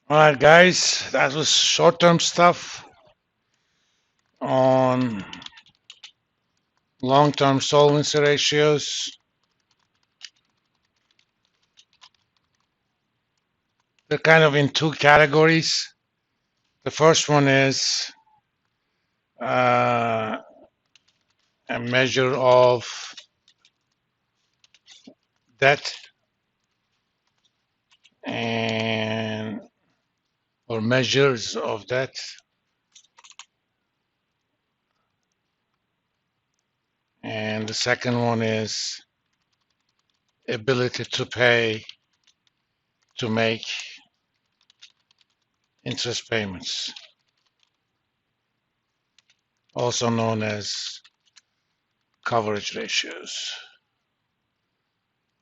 All right, guys, that was short-term stuff on long-term solvency ratios. They're kind of in two categories. The first one is uh, a measure of debt and or measures of debt, and the second one is ability to pay to make interest payments, also known as coverage ratios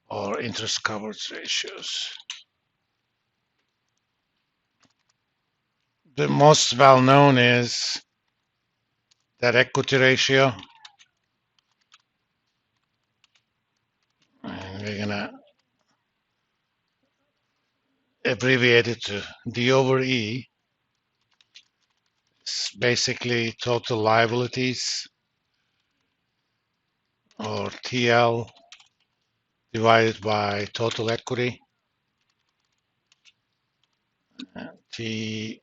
or interest coverage ratios. The most well known is that equity ratio, and we're gonna abbreviate it to D over E. It's basically total liabilities, or TL, divided by total equity, TE.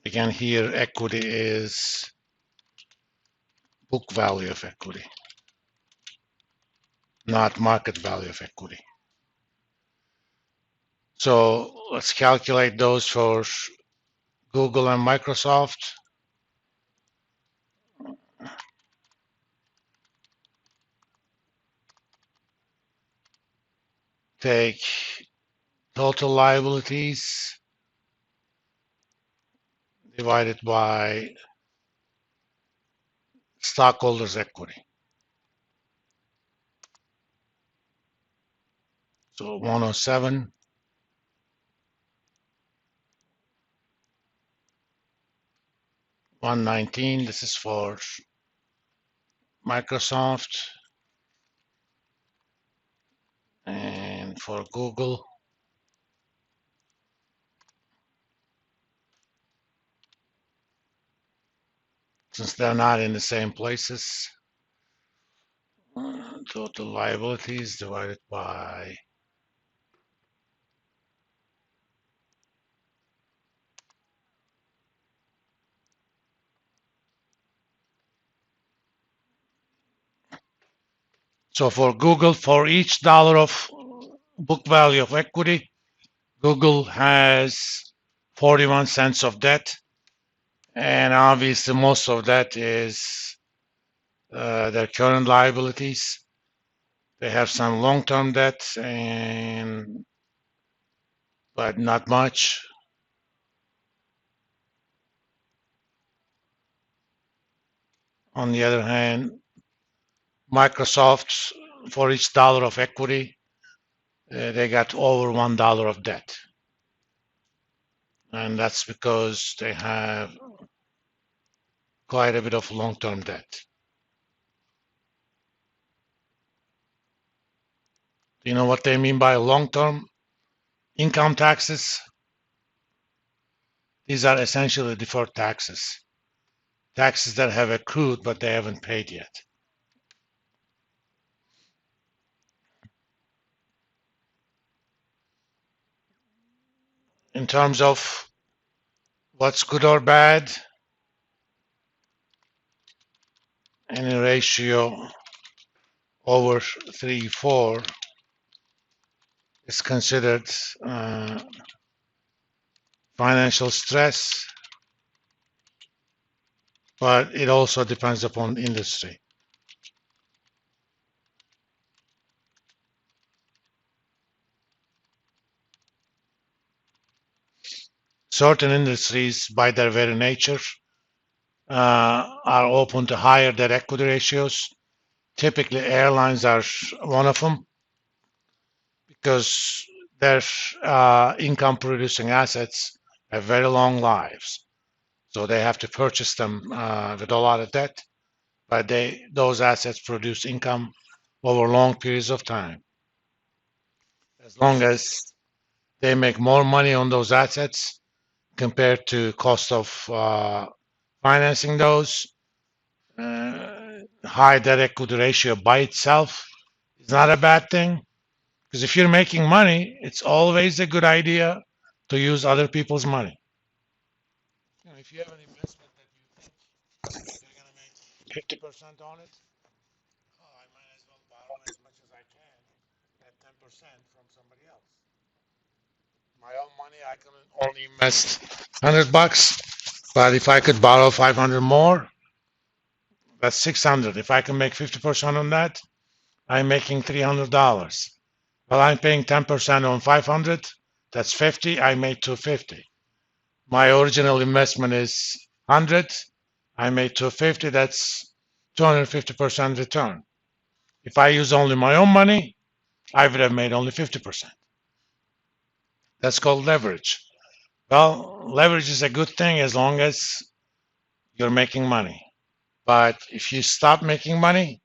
Again, here equity is book value of equity, not market value of equity. So let's calculate those for Google and Microsoft. Take total liabilities divided by stockholders' equity. So 107 119. This is for Microsoft, and for Google, since they're not in the same places, total liabilities divided by so for Google, for each dollar of book value of equity, Google has 41 cents of debt, and obviously most of that is their current liabilities. They have some long-term debt, but not much. On the other hand, Microsoft, for each dollar of equity, they got over $1 of debt. And that's because they have quite a bit of long-term debt. Do you know what they mean by long-term income taxes? These are essentially deferred taxes, taxes that have accrued but they haven't paid yet. In terms of what's good or bad, any ratio over 3, 4 is considered financial stress, but it also depends upon industry. Certain industries, by their very nature, are open to higher debt equity ratios. Typically, airlines are one of them because their income producing assets have very long lives. So they have to purchase them with a lot of debt. but those assets produce income over long periods of time. As long as they make more money on those assets compared to cost of financing those, high debt equity ratio by itself is not a bad thing. Because if you're making money, it's always a good idea to use other people's money. If you have an investment that you think you're going to make 50% on it, oh, I might as well borrow as much as I can at 10% from somebody else. My own money, I can only invest 100 bucks, but if I could borrow 500 more, that's 600. If I can make 50% on that, I'm making $300. Well, I'm paying 10% on 500, that's 50, I made 250. My original investment is 100, I made 250, that's 250% return. If I use only my own money, I would have made only 50%. That's called leverage. Well, leverage is a good thing as long as you're making money. But if you stop making money,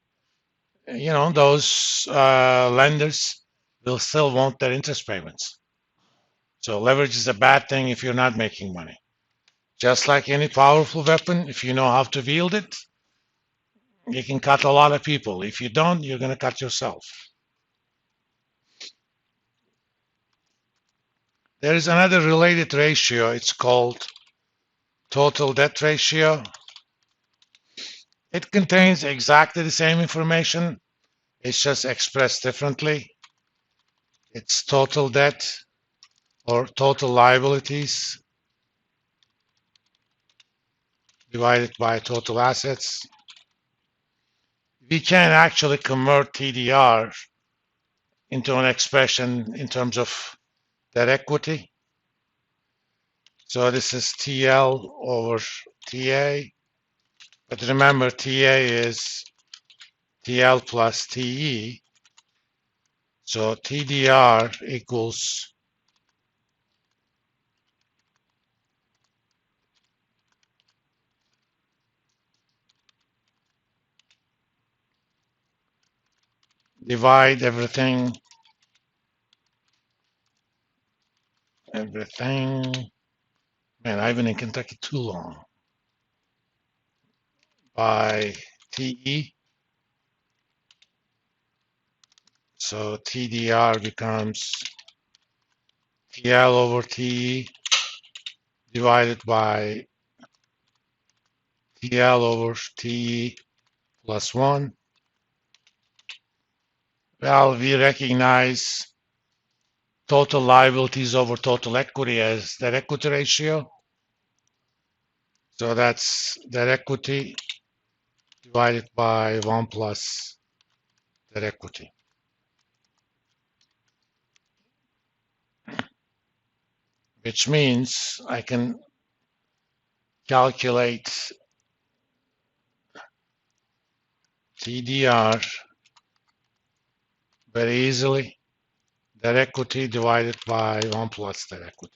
those lenders will still want their interest payments. So leverage is a bad thing if you're not making money. Just like any powerful weapon, if you know how to wield it, you can cut a lot of people. If you don't, you're going to cut yourself. There is another related ratio. It's called total debt ratio. It contains exactly the same information. It's just expressed differently. It's total debt or total liabilities divided by total assets. We can actually convert TDR into an expression in terms of debt equity. So this is TL over TA. But remember, TA is TL plus TE. So TDR equals divide everything. Man, I've been in Kentucky too long. By TE. So TDR becomes TL over TE divided by TL over TE plus 1. Well, we recognize total liabilities over total equity as debt equity ratio. So that's debt equity divided by 1 plus debt equity. Which means I can calculate TDR very easily. Debt equity divided by 1 plus debt equity.